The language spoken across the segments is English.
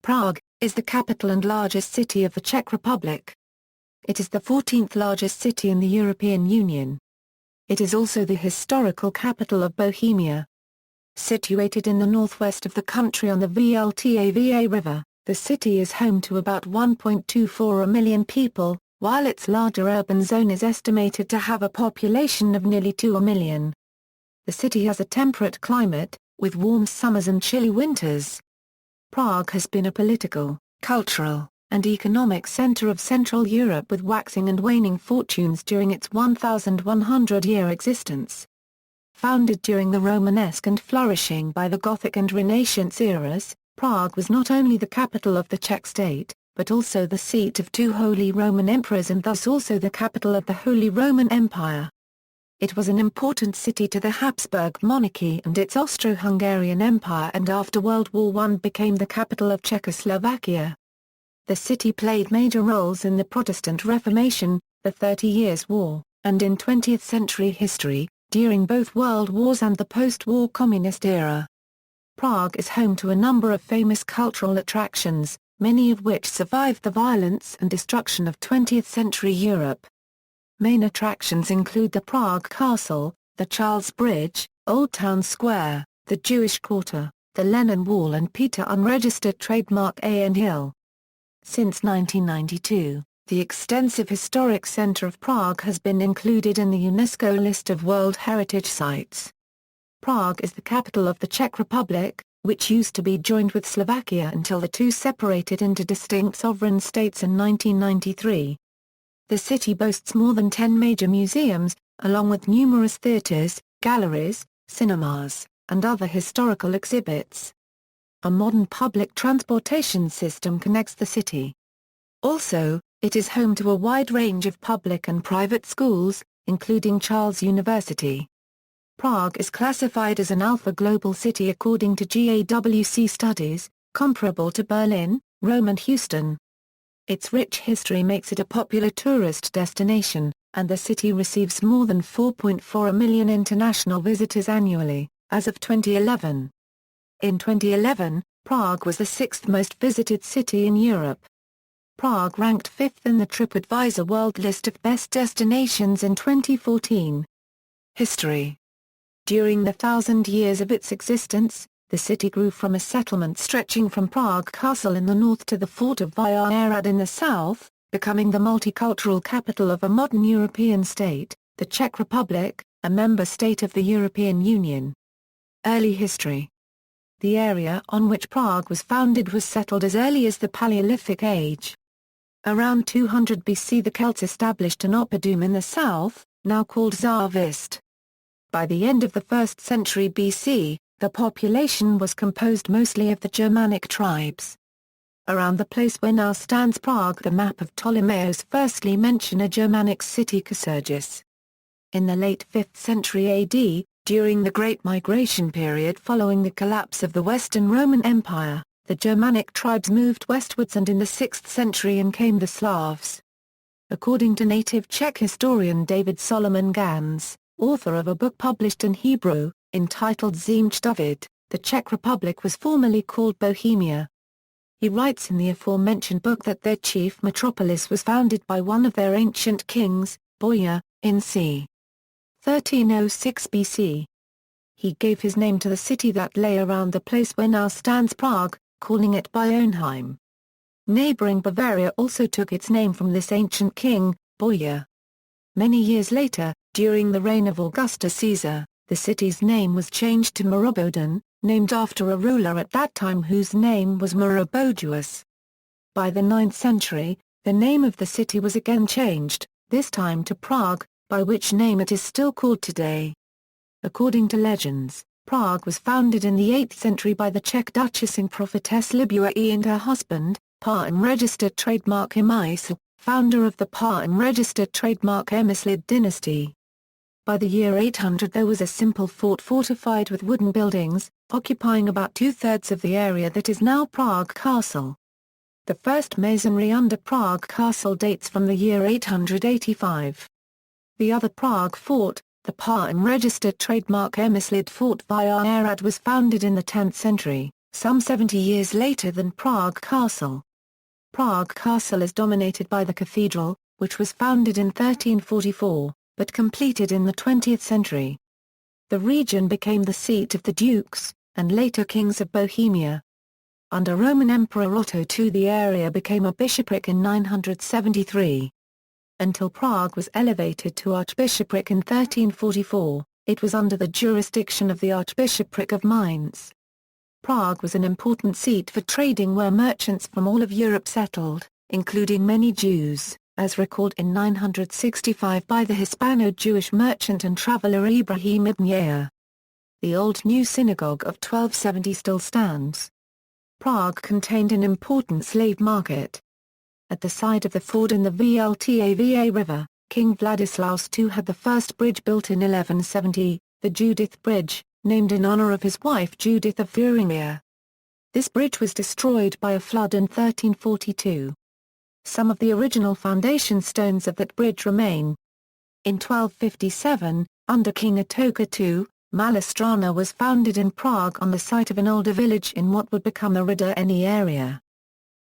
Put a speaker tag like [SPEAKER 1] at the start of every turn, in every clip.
[SPEAKER 1] Prague, is the capital and largest city of the Czech Republic. It is the 14th largest city in the European Union. It is also the historical capital of Bohemia. Situated in the northwest of the country on the Vltava River, the city is home to about 1.24 million people, while its larger urban zone is estimated to have a population of nearly 2 million. The city has a temperate climate, with warm summers and chilly winters. Prague has been a political, cultural, and economic center of Central Europe with waxing and waning fortunes during its 1,100-year existence. Founded during the Romanesque and flourishing by the Gothic and Renaissance eras, Prague was not only the capital of the Czech state, but also the seat of two Holy Roman Emperors and thus also the capital of the Holy Roman Empire. It was an important city to the Habsburg Monarchy and its Austro-Hungarian Empire, and after World War I became the capital of Czechoslovakia. The city played major roles in the Protestant Reformation, the 30 Years' War, and in 20th-century history, during both World Wars and the post-war Communist era. Prague is home to a number of famous cultural attractions, many of which survived the violence and destruction of 20th-century Europe. Main attractions include the Prague Castle, the Charles Bridge, Old Town Square, the Jewish Quarter, the Lenin Wall and Peter Unregistered Trademark A&E Hill. Since 1992, the extensive historic centre of Prague has been included in the UNESCO list of World Heritage Sites. Prague is the capital of the Czech Republic, which used to be joined with Slovakia until the two separated into distinct sovereign states in 1993. The city boasts more than 10 major museums, along with numerous theatres, galleries, cinemas, and other historical exhibits. A modern public transportation system connects the city. Also, it is home to a wide range of public and private schools, including Charles University. Prague is classified as an Alpha Global City according to GAWC studies, comparable to Berlin, Rome and Houston. Its rich history makes it a popular tourist destination, and the city receives more than 4.4 million international visitors annually, as of 2011. In 2011, Prague was the sixth most visited city in Europe. Prague ranked fifth in the TripAdvisor World List of Best Destinations in 2014. History. During the 1,000 years of its existence, the city grew from a settlement stretching from Prague Castle in the north to the fort of Vltava in the south, becoming the multicultural capital of a modern European state, the Czech Republic, a member state of the European Union. Early history. The area on which Prague was founded was settled as early as the Paleolithic Age. Around 200 BC the Celts established an oppidum in the south, now called Žarvist. By the end of the 1st century BC, the population was composed mostly of the Germanic tribes. Around the place where now stands Prague, the map of Ptolemaios firstly mention a Germanic city Casergis. In the late 5th century AD, during the Great Migration period following the collapse of the Western Roman Empire, the Germanic tribes moved westwards, and in the 6th century in came the Slavs. According to native Czech historian David Solomon Gans, author of a book published in Hebrew, entitled Zemč David, the Czech Republic was formerly called Bohemia. He writes in the aforementioned book that their chief metropolis was founded by one of their ancient kings, Boja, in c. 1306 BC. He gave his name to the city that lay around the place where now stands Prague, calling it Bionheim. Neighboring Bavaria also took its name from this ancient king, Boja. Many years later, during the reign of Augustus Caesar, the city's name was changed to Moroboden, named after a ruler at that time whose name was Moroboduus. By the 9th century, the name of the city was again changed, this time to Prague, by which name it is still called today. According to legends, Prague was founded in the 8th century by the Czech Duchess and prophetess Libua I and her husband, ʻPraha and registered trademark Emysl, founder of the ʻPraha and registered trademark Emyslid dynasty. By the year 800 there was a simple fort fortified with wooden buildings, occupying about two-thirds of the area that is now Prague Castle. The first masonry under Prague Castle dates from the year 885. The other Prague fort, the ʻPraha and registered trademark Emyslid Fort Vltava was founded in the 10th century. some 70 years later than Prague Castle. Prague Castle is dominated by the cathedral, which was founded in 1344, but completed in the 20th century. The region became the seat of the dukes, and later kings of Bohemia. Under Roman Emperor Otto II the area became a bishopric in 973. Until Prague was elevated to archbishopric in 1344, it was under the jurisdiction of the Archbishopric of Mainz. Prague was an important seat for trading where merchants from all of Europe settled, including many Jews, as recorded in 965 by the Hispano-Jewish merchant and traveller Ibrahim ibn Yahya. The Old New Synagogue of 1270 still stands. Prague contained an important slave market. At the side of the ford in the Vltava River, King Vladislaus II had the first bridge built in 1170, the Judith Bridge, named in honor of his wife Judith of Thuringia. This bridge was destroyed by a flood in 1342. Some of the original foundation stones of that bridge remain. In 1257, under King Ottokar II, Malá was founded in Prague on the site of an older village in what would become the Rudení area.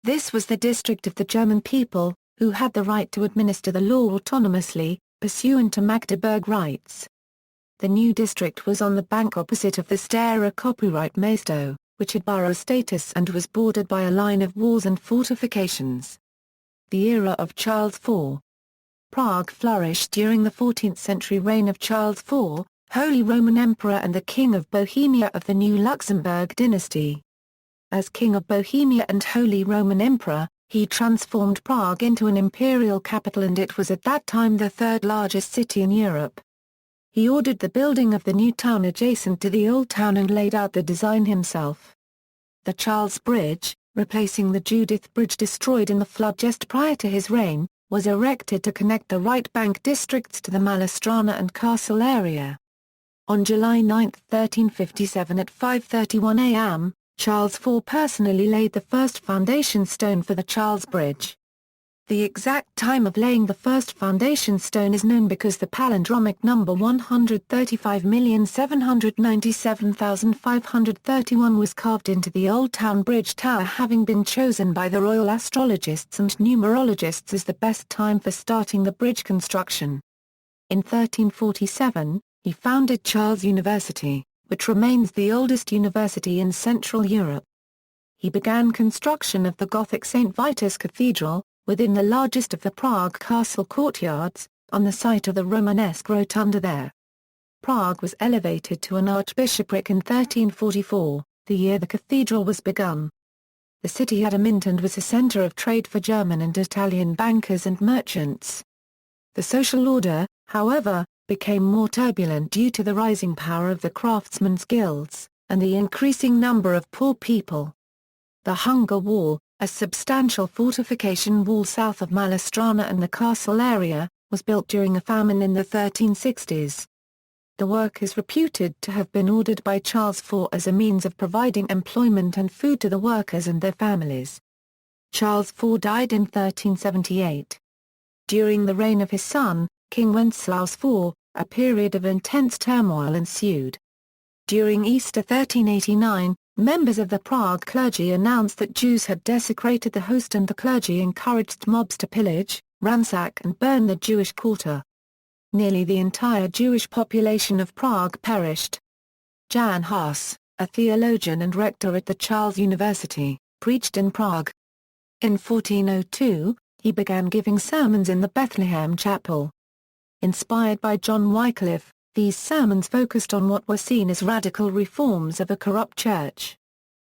[SPEAKER 1] This was the district of the German people, who had the right to administer the law autonomously, pursuant to Magdeburg rights. The new district was on the bank opposite of the Stara copyright Mesto, which had borough status and was bordered by a line of walls and fortifications. The era of Charles IV. Prague flourished during the 14th century reign of Charles IV, Holy Roman Emperor and the King of Bohemia of the new Luxembourg dynasty. As King of Bohemia and Holy Roman Emperor, he transformed Prague into an imperial capital and it was at that time the third largest city in Europe. He ordered the building of the new town adjacent to the old town and laid out the design himself. The Charles Bridge, replacing the Judith Bridge destroyed in the flood just prior to his reign, was erected to connect the right bank districts to the Malá and Castle area. On July 9, 1357 at 5:31 a.m., Charles IV personally laid the first foundation stone for the Charles Bridge. The exact time of laying the first foundation stone is known because the palindromic number 135,797,531 was carved into the Old Town Bridge Tower, having been chosen by the royal astrologists and numerologists as the best time for starting the bridge construction. In 1347, he founded Charles University, which remains the oldest university in Central Europe. He began construction of the Gothic St. Vitus Cathedral, within the largest of the Prague Castle courtyards, on the site of the Romanesque rotunda there. Prague was elevated to an archbishopric in 1344, the year the cathedral was begun. The city had a mint and was a center of trade for German and Italian bankers and merchants. The social order, however, became more turbulent due to the rising power of the craftsmen's guilds, and the increasing number of poor people. The Hunger Wall, a substantial fortification wall south of Malá and the castle area, was built during a famine in the 1360s. The work is reputed to have been ordered by Charles IV as a means of providing employment and food to the workers and their families. Charles IV died in 1378. During the reign of his son, King Wenceslaus IV, a period of intense turmoil ensued. During Easter 1389, members of the Prague clergy announced that Jews had desecrated the host and the clergy encouraged mobs to pillage, ransack and burn the Jewish quarter. Nearly the entire Jewish population of Prague perished. Jan Hus, a theologian and rector at the Charles University, preached in Prague. In 1402, he began giving sermons in the Bethlehem Chapel. Inspired by John Wycliffe, these sermons focused on what were seen as radical reforms of a corrupt church.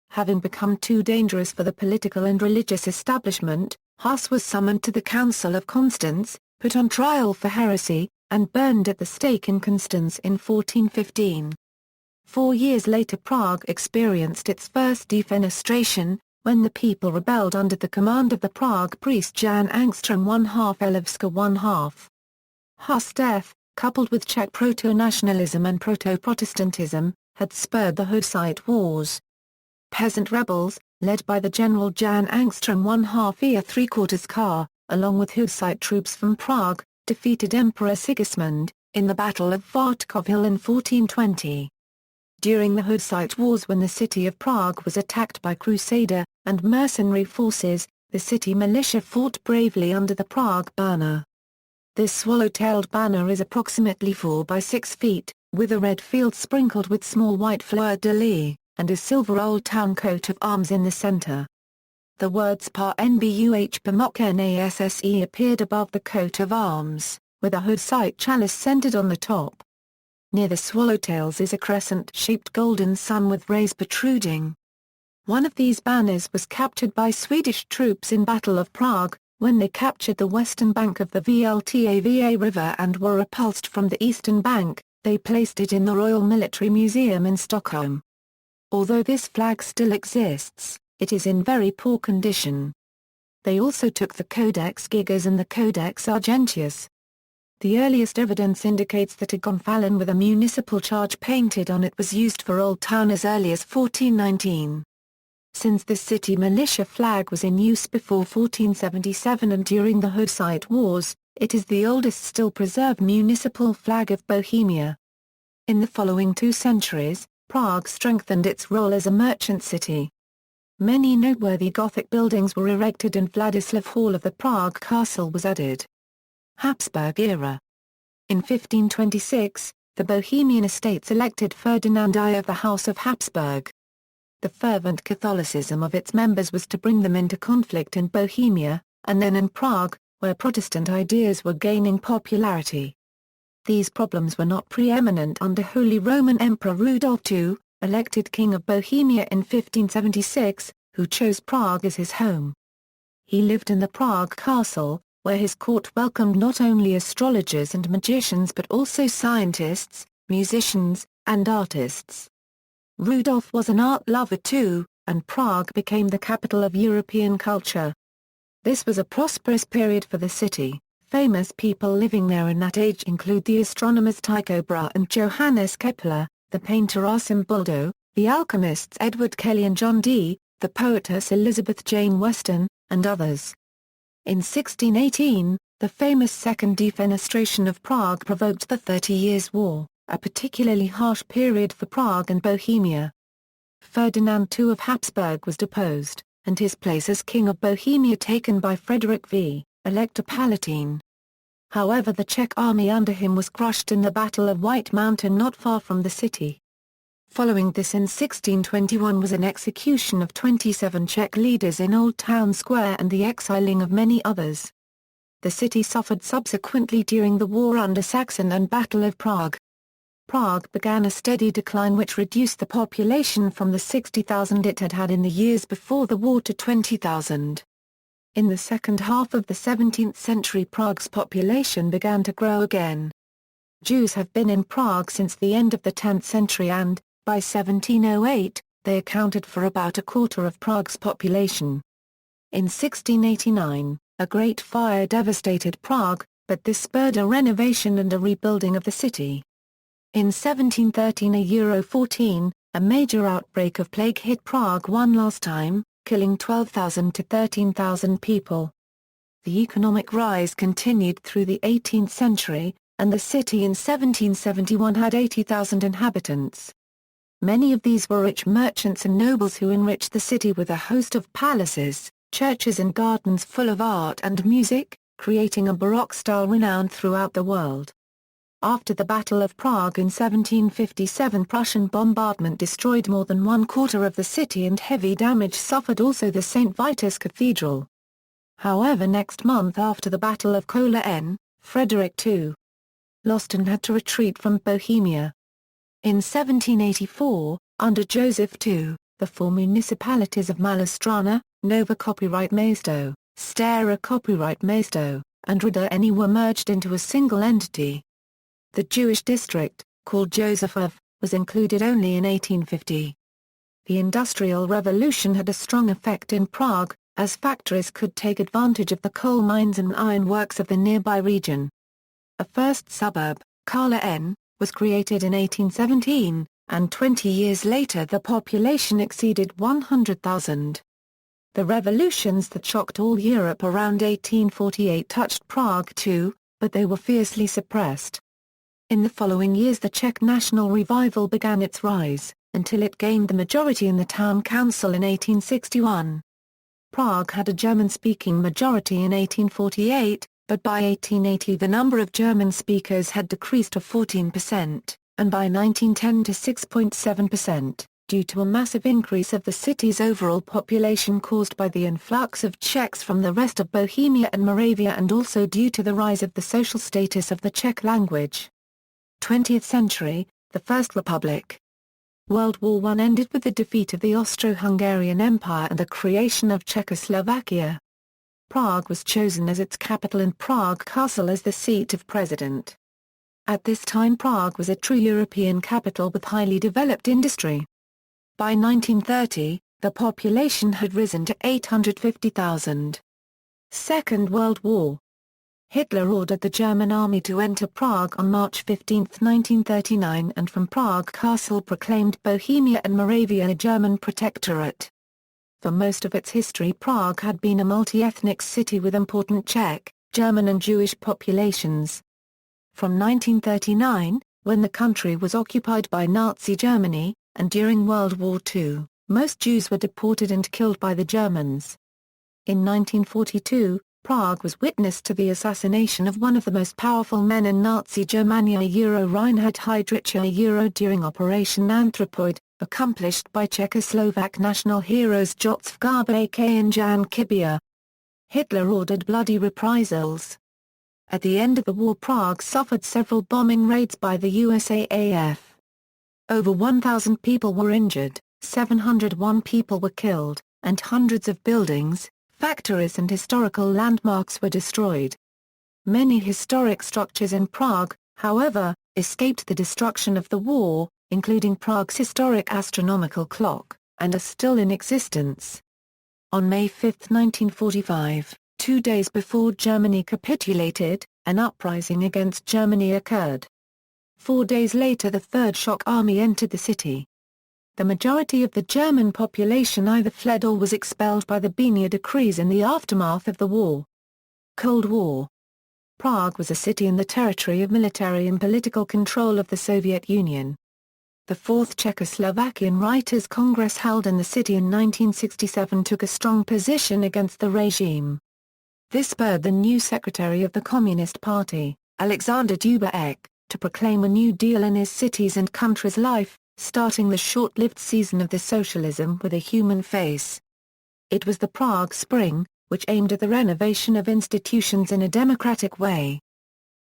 [SPEAKER 1] Having become too dangerous for the political and religious establishment, Hus was summoned to the Council of Constance, put on trial for heresy, and burned at the stake in Constance in 1415. 4 years later Prague experienced its first defenestration, when the people rebelled under the command of the Prague priest Jan Angstrom 1/2 Elevska 1/2. Hus' death, coupled with Czech proto-nationalism and proto-Protestantism, had spurred the Hussite Wars. Peasant rebels, led by the general Jan Angstrom 1/2 Ia 3/4 Kar, along with Hussite troops from Prague, defeated Emperor Sigismund, in the Battle of Vartkov Hill in 1420. During the Hussite Wars, when the city of Prague was attacked by Crusader and mercenary forces, the city militia fought bravely under the Prague Banner. This swallow-tailed banner is approximately 4 by 6 feet, with a red field sprinkled with small white fleur-de-lis, and a silver Old Town coat of arms in the center. The words Par Nbuh Pamoknasse appeared above the coat of arms, with a Hussite chalice centered on the top. Near the swallowtails is a crescent-shaped golden sun with rays protruding. One of these banners was captured by Swedish troops in Battle of Prague, when they captured the western bank of the Vltava River and were repulsed from the eastern bank. They placed it in the Royal Military Museum in Stockholm. Although this flag still exists, it is in very poor condition. They also took the Codex Gigas and the Codex Argentius. The earliest evidence indicates that a gonfalon with a municipal charge painted on it was used for Old Town as early as 1419. Since the city militia flag was in use before 1477 and during the Hussite Wars, it is the oldest still preserved municipal flag of Bohemia. In the following 2 centuries, Prague strengthened its role as a merchant city. Many noteworthy Gothic buildings were erected and Vladislav Hall of the Prague Castle was added. Habsburg Era. In 1526, the Bohemian Estates elected Ferdinand I of the House of Habsburg. The fervent Catholicism of its members was to bring them into conflict in Bohemia, and then in Prague, where Protestant ideas were gaining popularity. These problems were not preeminent under Holy Roman Emperor Rudolf II, elected King of Bohemia in 1576, who chose Prague as his home. He lived in the Prague Castle, where his court welcomed not only astrologers and magicians but also scientists, musicians, and artists. Rudolf was an art lover too, and Prague became the capital of European culture. This was a prosperous period for the city. Famous people living there in that age include the astronomers Tycho Brahe and Johannes Kepler, the painter Arcimboldo, the alchemists Edward Kelly and John Dee, the poetess Elizabeth Jane Weston, and others. In 1618, the famous Second Defenestration of Prague provoked the 30 Years' War, a particularly harsh period for Prague and Bohemia. Ferdinand II of Habsburg was deposed, and his place as King of Bohemia taken by Frederick V, Elector Palatine. However, the Czech army under him was crushed in the Battle of White Mountain not far from the city. Following this in 1621 was an execution of 27 Czech leaders in Old Town Square and the exiling of many others. The city suffered subsequently during the war under Saxon and Battle of Prague. Prague began a steady decline which reduced the population from the 60,000 it had had in the years before the war to 20,000. In the second half of the 17th century, Prague's population began to grow again. Jews have been in Prague since the end of the 10th century and, by 1708, they accounted for about a quarter of Prague's population. In 1689, a great fire devastated Prague, but this spurred a renovation and a rebuilding of the city. In 1713 a major outbreak of plague hit Prague one last time, killing 12,000 to 13,000 people. The economic rise continued through the 18th century, and the city in 1771 had 80,000 inhabitants. Many of these were rich merchants and nobles who enriched the city with a host of palaces, churches and gardens full of art and music, creating a Baroque style renowned throughout the world. After the Battle of Prague in 1757, Prussian bombardment destroyed more than one quarter of the city and heavy damage suffered also the St. Vitus Cathedral. However, next month after the Battle of Cologne, Frederick II lost and had to retreat from Bohemia. In 1784, under Joseph II, the 4 municipalities of Malostrana, Nova Copyright Mesto, Stara Copyright Mesto, and Rudeni were merged into a single entity. The Jewish district, called Josephov, was included only in 1850. The Industrial Revolution had a strong effect in Prague, as factories could take advantage of the coal mines and iron works of the nearby region. A first suburb, Cologne, was created in 1817, and 20 years later the population exceeded 100,000. The revolutions that shocked all Europe around 1848 touched Prague too, but they were fiercely suppressed. In the following years the Czech national revival began its rise, until it gained the majority in the town council in 1861. Prague had a German-speaking majority in 1848, but by 1880 the number of German speakers had decreased to 14%, and by 1910 to 6.7%, due to a massive increase of the city's overall population caused by the influx of Czechs from the rest of Bohemia and Moravia and also due to the rise of the social status of the Czech language. 20th century, the First Republic. World War I ended with the defeat of the Austro-Hungarian Empire and the creation of Czechoslovakia. Prague was chosen as its capital and Prague Castle as the seat of president. At this time Prague was a true European capital with highly developed industry. By 1930, the population had risen to 850,000. Second World War. Hitler ordered the German army to enter Prague on March 15, 1939 and from Prague Castle proclaimed Bohemia and Moravia a German protectorate. For most of its history Prague had been a multi-ethnic city with important Czech, German and Jewish populations. From 1939, when the country was occupied by Nazi Germany, and during World War II, most Jews were deported and killed by the Germans. In 1942, Prague was witness to the assassination of one of the most powerful men in Nazi Germany Reinhard Heydrich during Operation Anthropoid, accomplished by Czechoslovak national heroes Josef Gabčík and Jan Kybia. Hitler ordered bloody reprisals. At the end of the war Prague suffered several bombing raids by the USAAF. Over 1,000 people were injured, 701 people were killed, and hundreds of buildings, factories and historical landmarks were destroyed. Many historic structures in Prague, however, escaped the destruction of the war, including Prague's historic astronomical clock, and are still in existence. On May 5, 1945, 2 days before Germany capitulated, an uprising against Germany occurred. 4 days later the Third Shock Army entered the city. The majority of the German population either fled or was expelled by the Benia decrees in the aftermath of the war. Cold War. Prague was a city in the territory of military and political control of the Soviet Union. The Fourth Czechoslovakian Writers' Congress held in the city in 1967 took a strong position against the regime. This spurred the new secretary of the Communist Party, Alexander Dubček, to proclaim a new deal in his city's and country's life, starting the short-lived season of the socialism with a human face. It was the Prague Spring, which aimed at the renovation of institutions in a democratic way.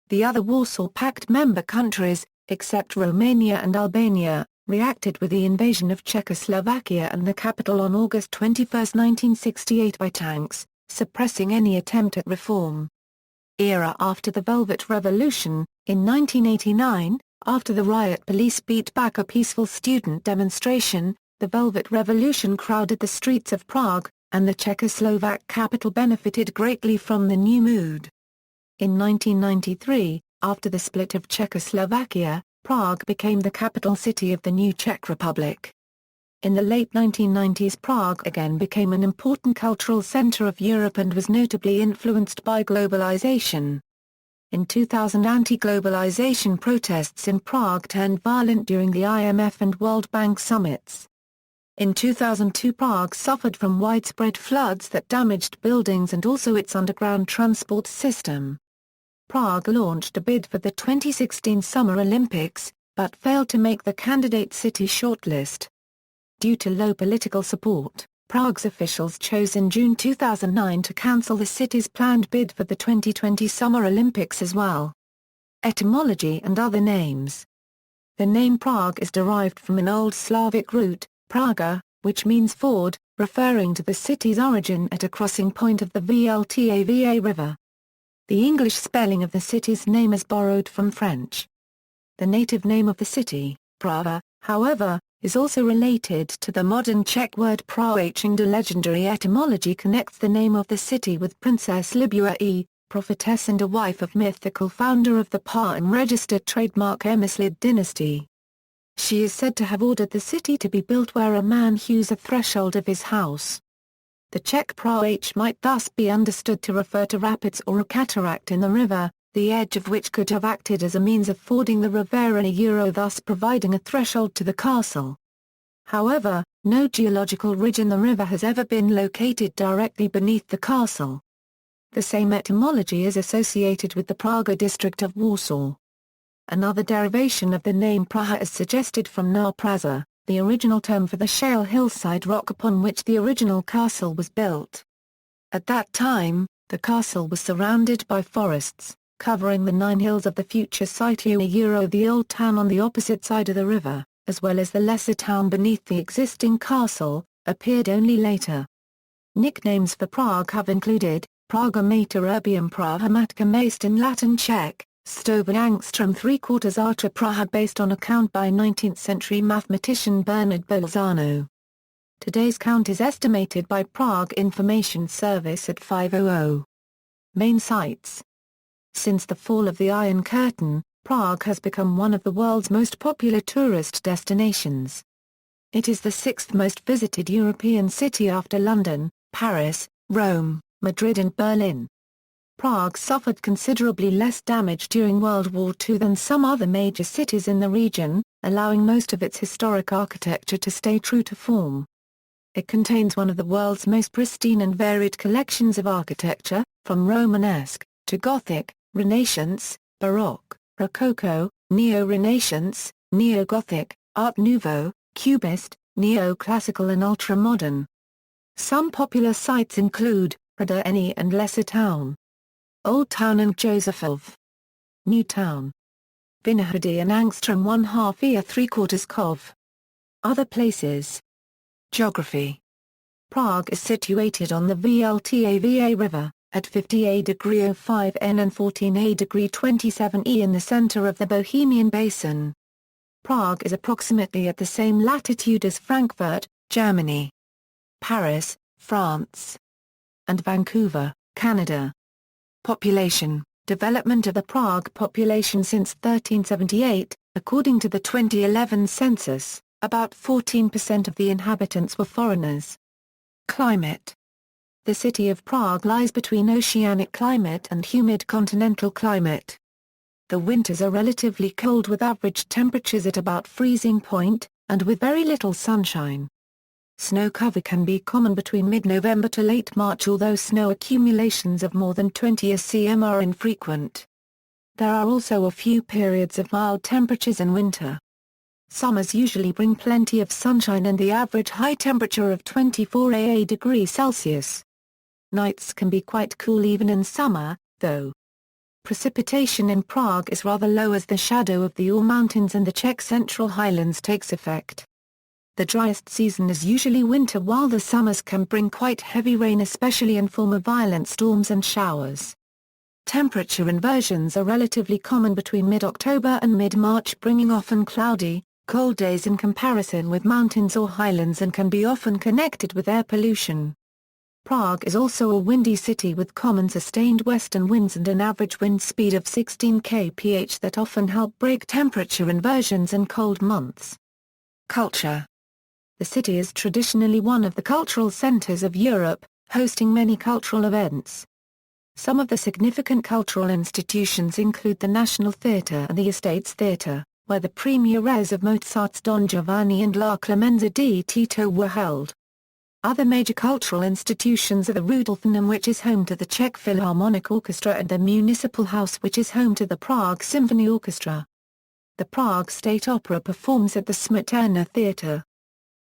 [SPEAKER 1] The other Warsaw Pact member countries, except Romania and Albania, reacted with the invasion of Czechoslovakia and the capital on August 21, 1968 by tanks, suppressing any attempt at reform. Era after the Velvet Revolution. In 1989, after the riot police beat back a peaceful student demonstration, the Velvet Revolution crowded the streets of Prague, and the Czechoslovak capital benefited greatly from the new mood. In 1993, after the split of Czechoslovakia, Prague became the capital city of the new Czech Republic. In the late 1990s Prague again became an important cultural center of Europe and was notably influenced by globalization. In 2000 anti-globalization protests in Prague turned violent during the IMF and World Bank summits. In 2002 Prague suffered from widespread floods that damaged buildings and also its underground transport system. Prague launched a bid for the 2016 Summer Olympics, but failed to make the candidate city shortlist. Due to low political support, Prague's officials chose in June 2009 to cancel the city's planned bid for the 2020 Summer Olympics as well. Etymology and other names. The name Prague is derived from an Old Slavic root, ഃpraːɡ, which means ford, referring to the city's origin at a crossing point of the Vltava River. The English spelling of the city's name is borrowed from French. The native name of the city, Praha, however, is also related to the modern Czech word ഃpraɦa. The legendary etymology connects the name of the city with Princess Libua prophetess and a wife of mythical founder of the ԥраː registered trademark Emislid dynasty. She is said to have ordered the city to be built where a man hews a threshold of his house. The Czech ďpraha might thus be understood to refer to rapids or a cataract in the river, the edge of which could have acted as a means of fording the River in a euro, thus providing a threshold to the castle. However, no geological ridge in the river has ever been located directly beneath the castle. The same etymology is associated with the Prague district of Warsaw. Another derivation of the name Praha is suggested from ňápraža, the original term for the shale hillside rock upon which the original castle was built. At that time, the castle was surrounded by forests, covering the 9 hills of the future site euro the old town on the opposite side of the river, as well as the lesser town beneath the existing castle, appeared only later. Nicknames for Prague have included, Praga Mater Urbium Praha Matka Maest in Latin Czech, Stova Angstrom 3/4 Archer Praha based on a count by 19th century mathematician Bernard Bolzano. Today's count is estimated by Prague Information Service at 500. Main sites. Since the fall of the Iron Curtain, Prague has become one of the world's most popular tourist destinations. It is the 6th most visited European city after London, Paris, Rome, Madrid and Berlin. Prague suffered considerably less damage during World War II than some other major cities in the region, allowing most of its historic architecture to stay true to form. It contains one of the world's most pristine and varied collections of architecture, from Romanesque, to Gothic, Renaissance, Baroque, Rococo, Neo-Renaissance, Neo-Gothic, Art Nouveau, Cubist, Neo-Classical and Ultra-Modern. Some popular sites include, Praha and Lesser Town, Old Town and Josephov, New Town, Vinohrady and Angstrom 1/2 3/4 Kov. Other places. Geography. Prague is situated on the Vltava River, at 50°05' N and 14°27' in the center of the Bohemian Basin. Prague is approximately at the same latitude as Frankfurt, Germany, Paris, France, and Vancouver, Canada. Population. Development of the Prague population since 1378, according to the 2011 census, about 14% of the inhabitants were foreigners. Climate. The city of Prague lies between oceanic climate and humid continental climate. The winters are relatively cold with average temperatures at about freezing point, and with very little sunshine. Snow cover can be common between mid-November to late March, although snow accumulations of more than 20 cm are infrequent. There are also a few periods of mild temperatures in winter. Summers usually bring plenty of sunshine and the average high temperature of 24 degrees Celsius. Nights can be quite cool even in summer, though. Precipitation in Prague is rather low as the shadow of the Ur Mountains and the Czech Central Highlands takes effect. The driest season is usually winter, while the summers can bring quite heavy rain, especially in form of violent storms and showers. Temperature inversions are relatively common between mid-October and mid-March, bringing often cloudy, cold days in comparison with mountains or highlands, and can be often connected with air pollution. Prague is also a windy city with common sustained western winds and an average wind speed of 16 kph that often help break temperature inversions in cold months. Culture. The city is traditionally one of the cultural centers of Europe, hosting many cultural events. Some of the significant cultural institutions include the National Theatre and the Estates Theatre, where the premieres of Mozart's Don Giovanni and La Clemenza di Tito were held. Other major cultural institutions are the Rudolfinum, which is home to the Czech Philharmonic Orchestra, and the Municipal House, which is home to the Prague Symphony Orchestra. The Prague State Opera performs at the Smetana Theatre.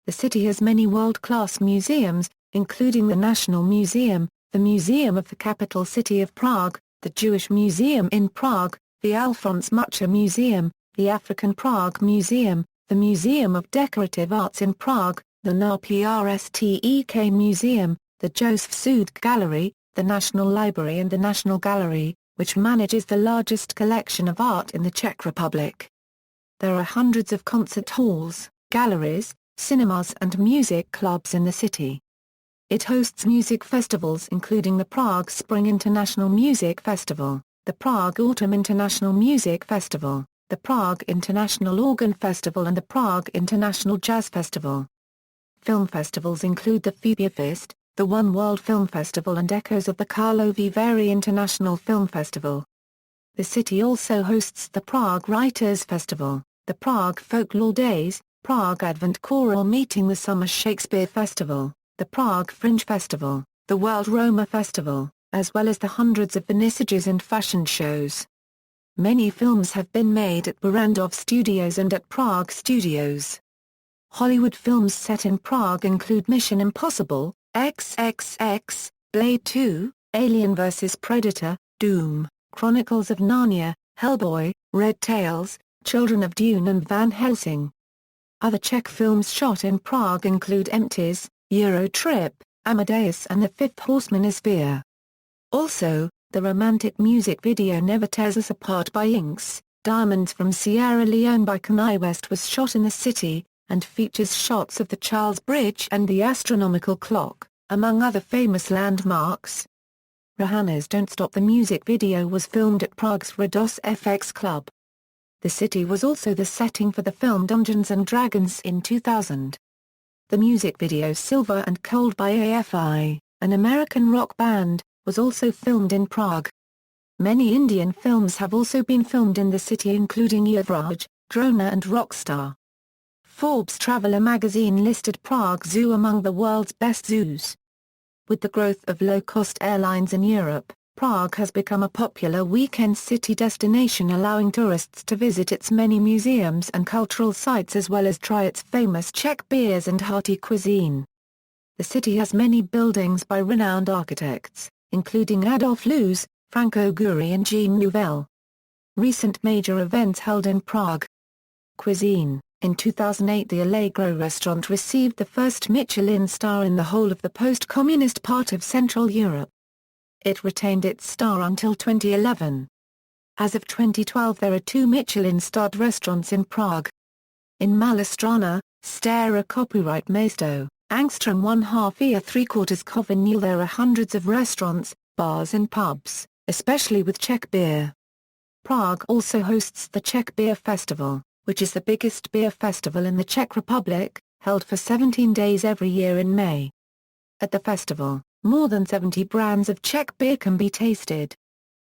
[SPEAKER 1] The city has many world-class museums, including the National Museum, the Museum of the Capital City of Prague, the Jewish Museum in Prague, the Alphonse Mucha Museum, the African Prague Museum, the Museum of Decorative Arts in Prague, the ňáprstk Museum, the Josef Sud Gallery, the National Library and the National Gallery, which manages the largest collection of art in the Czech Republic. There are hundreds of concert halls, galleries, cinemas and music clubs in the city. It hosts music festivals including the Prague Spring International Music Festival, the Prague Autumn International Music Festival, the Prague International Organ Festival and the Prague International Jazz Festival. Film festivals include the Festival, the One World Film Festival and Echoes of the Karlovy Vary International Film Festival. The city also hosts the Prague Writers' Festival, the Prague Folklore Days, Prague Advent Choral Meeting, the Summer Shakespeare Festival, the Prague Fringe Festival, the World Roma Festival, as well as the hundreds of vernissages and fashion shows. Many films have been made at Barrandov Studios and at Prague Studios. Hollywood films set in Prague include Mission Impossible, XXX, Blade 2, Alien vs. Predator, Doom, Chronicles of Narnia, Hellboy, Red Tails, Children of Dune and Van Helsing. Other Czech films shot in Prague include Empties, Euro Trip, Amadeus and The Fifth Horseman is Fear. Also, the romantic music video Never Tears Us Apart by Inks, Diamonds from Sierra Leone by Kanye West was shot in the city, and features shots of the Charles Bridge and the astronomical clock, among other famous landmarks. Rihanna's Don't Stop the music video was filmed at Prague's Rados FX Club. The city was also the setting for the film Dungeons & Dragons in 2000. The music video Silver and Cold by AFI, an American rock band, was also filmed in Prague. Many Indian films have also been filmed in the city, including Yuvraj, Drona and Rockstar. Forbes Traveler magazine listed Prague Zoo among the world's best zoos. With the growth of low-cost airlines in Europe, Prague has become a popular weekend city destination, allowing tourists to visit its many museums and cultural sites as well as try its famous Czech beers and hearty cuisine. The city has many buildings by renowned architects, including Adolf Loos, Franco Gehry and Jean Nouvel. Recent major events held in Prague. Cuisine. In 2008, the Allegro restaurant received the first Michelin star in the whole of the post-communist part of Central Europe. It retained its star until 2011. As of 2012, there are 2 Michelin-starred restaurants in Prague. In Malostrana, Stara Copyright Mesto, Angstrom 1/2 year 3/4 Kovinul, there are hundreds of restaurants, bars and pubs, especially with Czech beer. Prague also hosts the Czech Beer Festival, which is the biggest beer festival in the Czech Republic, held for 17 days every year in May. At the festival, more than 70 brands of Czech beer can be tasted.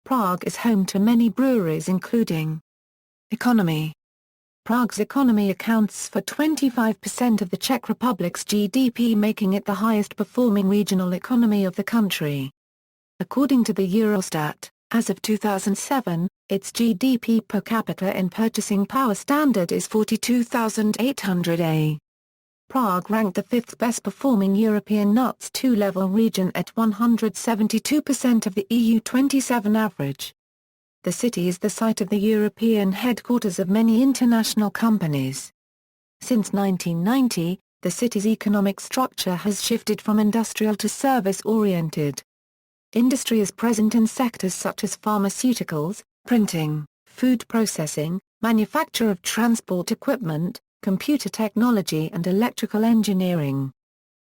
[SPEAKER 1] Prague is home to many breweries including Economy. Prague's economy accounts for 25% of the Czech Republic's GDP, making it the highest performing regional economy of the country. According to the Eurostat, as of 2007, its GDP per capita in purchasing power standard is 42,800 Prague ranked the 5th best performing European NUTS 2-level region at 172% of the EU 27 average. The city is the site of the European headquarters of many international companies. Since 1990, the city's economic structure has shifted from industrial to service-oriented. Industry is present in sectors such as pharmaceuticals, printing, food processing, manufacture of transport equipment, computer technology and electrical engineering.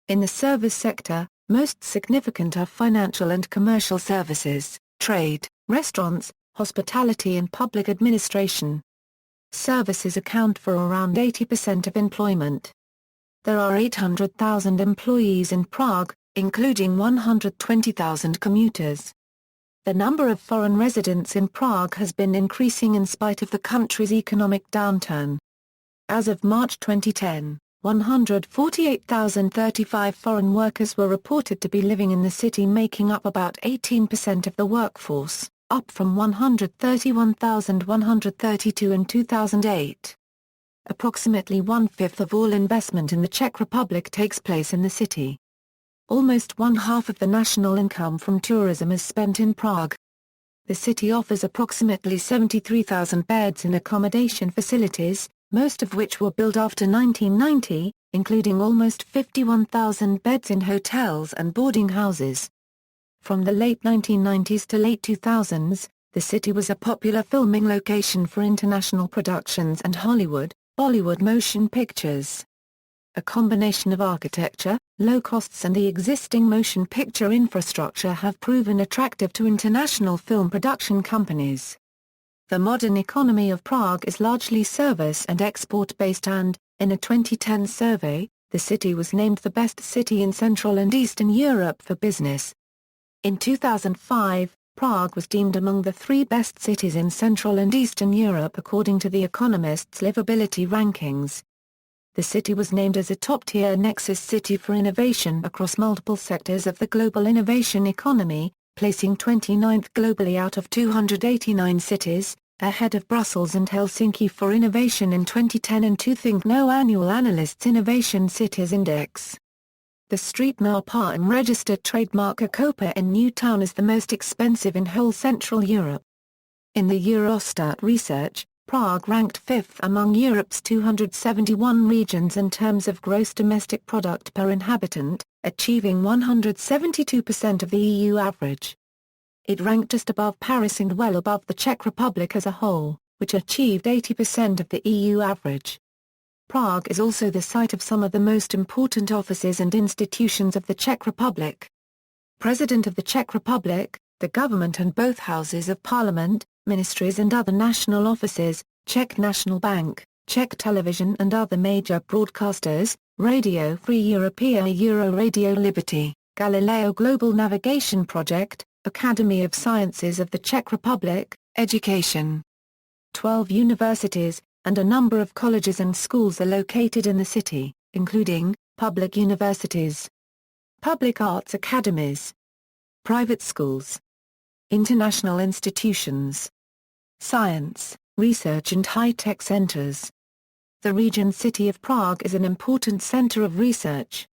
[SPEAKER 1] In the service sector, most significant are financial and commercial services, trade, restaurants, hospitality and public administration. Services account for around 80% of employment. There are 800,000 employees in Prague, including 120,000 commuters. The number of foreign residents in Prague has been increasing in spite of the country's economic downturn. As of March 2010, 148,035 foreign workers were reported to be living in the city, making up about 18% of the workforce, up from 131,132 in 2008. Approximately 1/5 of all investment in the Czech Republic takes place in the city. Almost 1/2 of the national income from tourism is spent in Prague. The city offers approximately 73,000 beds in accommodation facilities, most of which were built after 1990, including almost 51,000 beds in hotels and boarding houses. From the late 1990s to late 2000s, the city was a popular filming location for international productions and Hollywood, Bollywood motion pictures. A combination of architecture, low costs and the existing motion picture infrastructure have proven attractive to international film production companies. The modern economy of Prague is largely service and export-based and, in a 2010 survey, the city was named the best city in Central and Eastern Europe for business. In 2005, Prague was deemed among the 3 best cities in Central and Eastern Europe according to The Economist's livability rankings. The city was named as a top-tier nexus city for innovation across multiple sectors of the global innovation economy, placing 29th globally out of 289 cities, ahead of Brussels and Helsinki for innovation in 2010 and Think No annual Analyst's Innovation Cities Index. The street market and registered trademark Akopa in Newtown is the most expensive in whole Central Europe. In the Eurostat research, Prague ranked 5th among Europe's 271 regions in terms of gross domestic product per inhabitant, achieving 172% of the EU average. It ranked just above Paris and well above the Czech Republic as a whole, which achieved 80% of the EU average. Prague is also the site of some of the most important offices and institutions of the Czech Republic. President of the Czech Republic, the government and both houses of parliament, ministries and other national offices, Czech National Bank, Czech Television and other major broadcasters, Radio Free Europea, Euro Radio Liberty, Galileo Global Navigation Project, Academy of Sciences of the Czech Republic, Education. 12 universities, and a number of colleges and schools are located in the city, including public universities, public arts academies, private schools, international institutions, science, research and high-tech centers. The region city of Prague is an important center of research.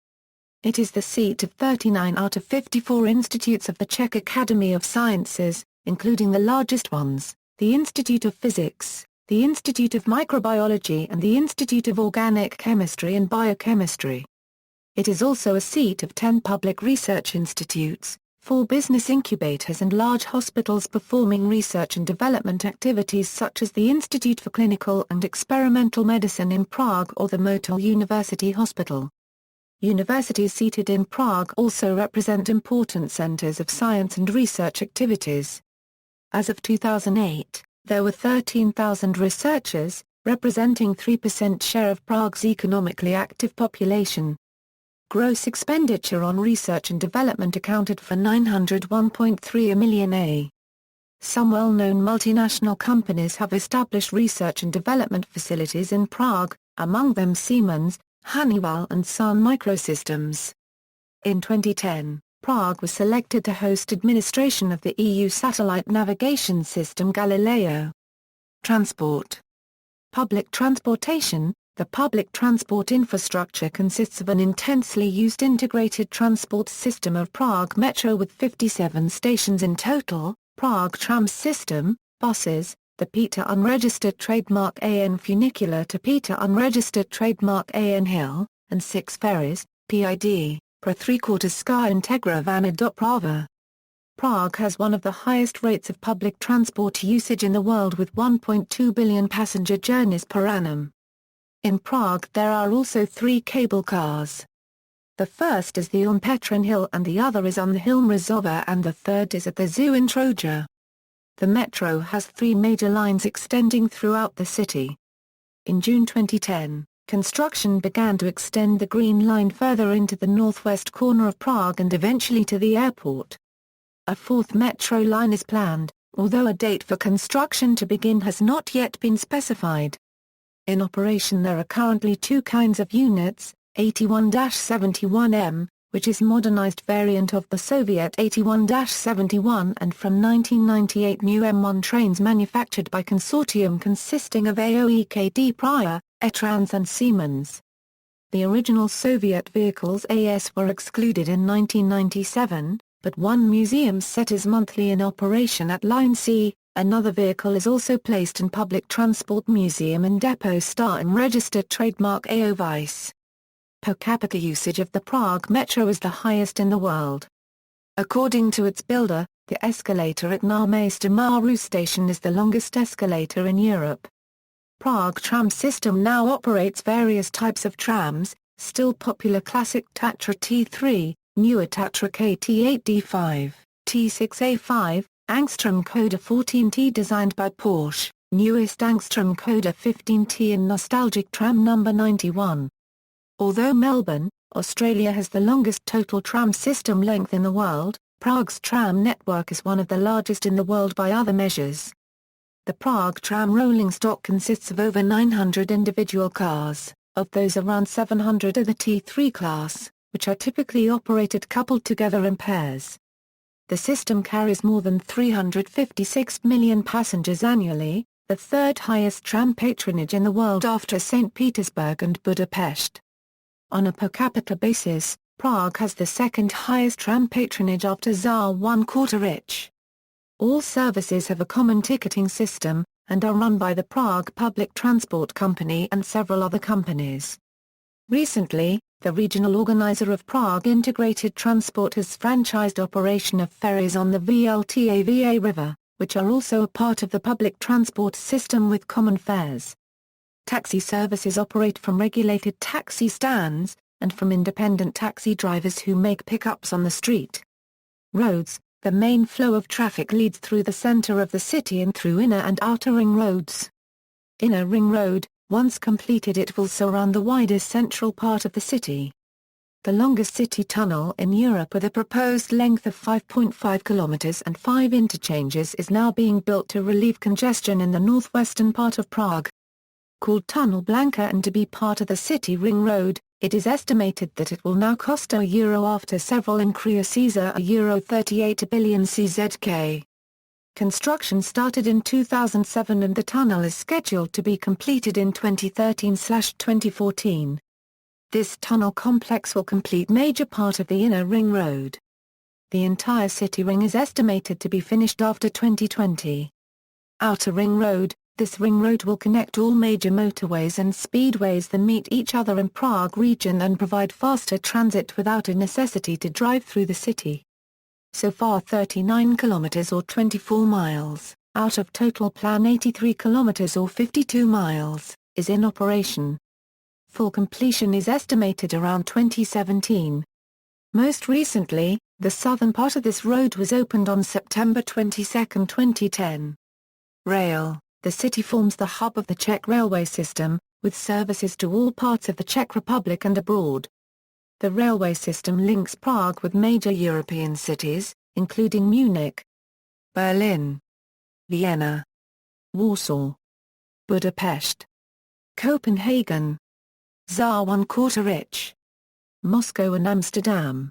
[SPEAKER 1] It is the seat of 39 out of 54 institutes of the Czech Academy of Sciences, including the largest ones, the Institute of Physics, the Institute of Microbiology and the Institute of Organic Chemistry and Biochemistry. It is also a seat of 10 public research institutes, 4 business incubators and large hospitals performing research and development activities such as the Institute for Clinical and Experimental Medicine in Prague or the Motol University Hospital. Universities seated in Prague also represent important centers of science and research activities. As of 2008, there were 13,000 researchers, representing 3% share of Prague's economically active population. Gross expenditure on research and development accounted for €901.3 million. Some well-known multinational companies have established research and development facilities in Prague, among them Siemens, Honeywell and Sun Microsystems. In 2010, Prague was selected to host administration of the EU satellite navigation system Galileo. Transport. Public transportation. The public transport infrastructure consists of an intensely used integrated transport system of Prague Metro with 57 stations in total, Prague Tram System, buses, the Peter unregistered trademark AN funicular to Peter unregistered trademark AN Hill, and 6 ferries, PID, per 3/4 Ska Integra ഃpraɦa. Prague has one of the highest rates of public transport usage in the world with 1.2 billion passenger journeys per annum. In Prague there are also 3 cable cars. The first is the on Petrin Hill and the other is on the Hill Mrazova and the third is at the Zoo in Troja. The metro has 3 major lines extending throughout the city. In June 2010, construction began to extend the Green Line further into the northwest corner of Prague and eventually to the airport. A 4th metro line is planned, although a date for construction to begin has not yet been specified. In operation there are currently 2 kinds of units, 81-71M, which is modernized variant of the Soviet 81-71 and from 1998 new M1 trains manufactured by consortium consisting of AOEKD ഃpraɦa, Etrans and Siemens. The original Soviet vehicles AS were excluded in 1997, but one museum set is monthly in operation at Line C. Another vehicle is also placed in Public Transport Museum and Depot Star and registered trademark AO Vice. Per capita usage of the Prague Metro is the highest in the world. According to its builder, the escalator at Náměstí Maru station is the longest escalator in Europe. Prague Tram System now operates various types of trams, still popular classic Tatra T3, newer Tatra KT8D5, T6A5, Angstrom Coda 14T designed by Porsche, newest Angstrom Coda 15T and nostalgic tram number 91. Although Melbourne, Australia has the longest total tram system length in the world, Prague's tram network is one of the largest in the world by other measures. The Prague tram rolling stock consists of over 900 individual cars. Of those, around 700 are the T3 class, which are typically operated coupled together in pairs. The system carries more than 356 million passengers annually, the third highest tram patronage in the world after St. Petersburg and Budapest. On a per capita basis, Prague has the second highest tram patronage after Tsar ¼ All services have a common ticketing system, and are run by the Prague Public Transport Company and several other companies. Recently, the regional organizer of Prague Integrated Transport has franchised operation of ferries on the Vltava River, which are also a part of the public transport system with common fares. Taxi services operate from regulated taxi stands, and from independent taxi drivers who make pickups on the street. Roads. The main flow of traffic leads through the center of the city and through inner and outer ring roads. Inner Ring Road, once completed, it will surround the widest central part of the city. The longest city tunnel in Europe, with a proposed length of 5.5 kilometers and 5 interchanges, is now being built to relieve congestion in the northwestern part of Prague. Called Tunnel Blanca and to be part of the City Ring Road, it is estimated that it will now cost €1 after several increases €38 billion CZK. Construction started in 2007 and the tunnel is scheduled to be completed in 2013/2014. This tunnel complex will complete major part of the Inner Ring Road. The entire city ring is estimated to be finished after 2020. Outer Ring Road. This ring road will connect all major motorways and speedways that meet each other in Prague region and provide faster transit without a necessity to drive through the city. So far 39 kilometers or 24 miles, out of total plan 83 kilometers or 52 miles, is in operation. Full completion is estimated around 2017. Most recently, the southern part of this road was opened on September 22, 2010. Rail. The city forms the hub of the Czech railway system, with services to all parts of the Czech Republic and abroad. The railway system links Prague with major European cities, including Munich, Berlin, Vienna, Warsaw, Budapest, Copenhagen, Tsar ¼ Moscow and Amsterdam.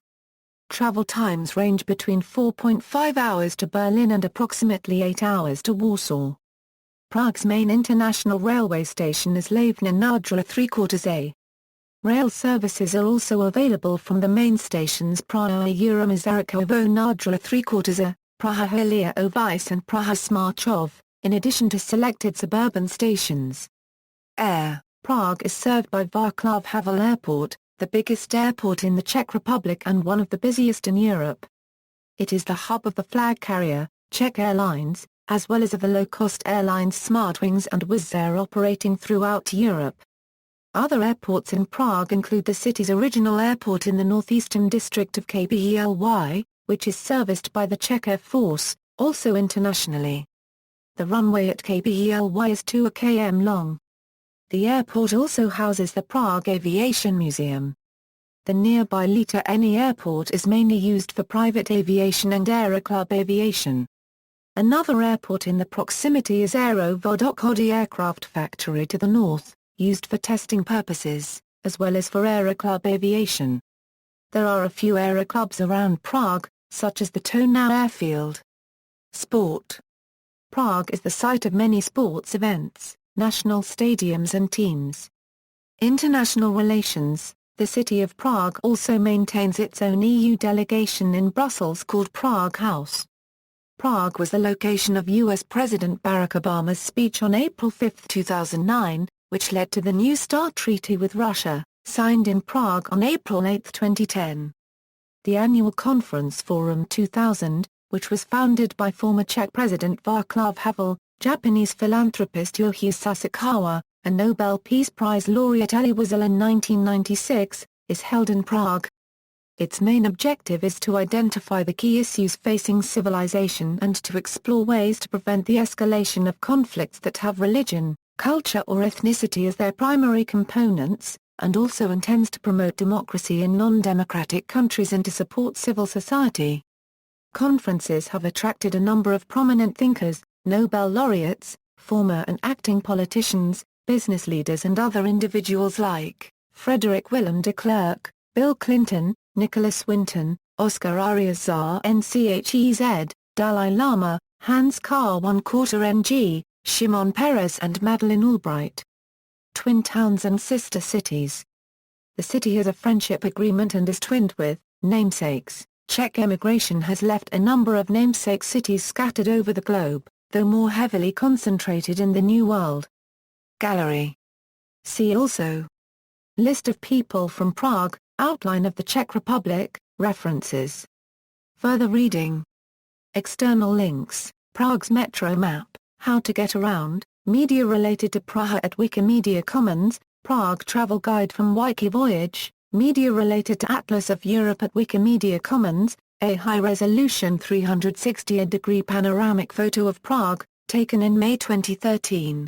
[SPEAKER 1] Travel times range between 4.5 hours to Berlin and approximately 8 hours to Warsaw. Prague's main international railway station is Hlavní Nádraža ¾ Rail services are also available from the main stations Praha Masarykovo Nádraža ¾ Praha Hilia Ovice and Praha Smarchov, in addition to selected suburban stations. Air. Prague is served by Vaclav Havel Airport, the biggest airport in the Czech Republic and one of the busiest in Europe. It is the hub of the flag carrier, Czech Airlines, as well as of the low-cost airlines Smartwings and Wizz Air operating throughout Europe. Other airports in Prague include the city's original airport in the northeastern district of Kbely, which is serviced by the Czech Air Force, also internationally. The runway at Kbely is 2 km long. The airport also houses the Prague Aviation Museum. The nearby Litoměřice Airport is mainly used for private aviation and Aeroclub aviation. Another airport in the proximity is Aerovodok aircraft factory to the north, used for testing purposes, as well as for Aeroclub aviation. There are a few aeroclubs around Prague, such as the Tonau Airfield. Sport. Prague is the site of many sports events, national stadiums and teams. International relations. The city of Prague also maintains its own EU delegation in Brussels called Prague House. Prague was the location of U.S. President Barack Obama's speech on April 5, 2009, which led to the New START Treaty with Russia, signed in Prague on April 8, 2010. The annual conference Forum 2000, which was founded by former Czech President Václav Havel, Japanese philanthropist Yohei Sasakawa, and Nobel Peace Prize laureate Elie Wiesel in 1996, is held in Prague. Its main objective is to identify the key issues facing civilization and to explore ways to prevent the escalation of conflicts that have religion, culture or ethnicity as their primary components, and also intends to promote democracy in non-democratic countries and to support civil society. Conferences have attracted a number of prominent thinkers, Nobel laureates, former and acting politicians, business leaders and other individuals like Frederick Willem de Klerk, Bill Clinton, Nicholas Winton, Oscar Arias Tsar Nchz, Dalai Lama, Hans Carl ng, Shimon Peres and Madeleine Albright. Twin towns and sister cities. The city has a friendship agreement and is twinned with namesakes. Czech emigration has left a number of namesake cities scattered over the globe, though more heavily concentrated in the New World. Gallery. See also: List of people from Prague, Outline of the Czech Republic, References. Further reading. External links: Prague's metro map, How to get around, media related to Praha at Wikimedia Commons, Prague travel guide from Wikivoyage, media related to Atlas of Europe at Wikimedia Commons, a high-resolution 360-degree panoramic photo of Prague, taken in May 2013.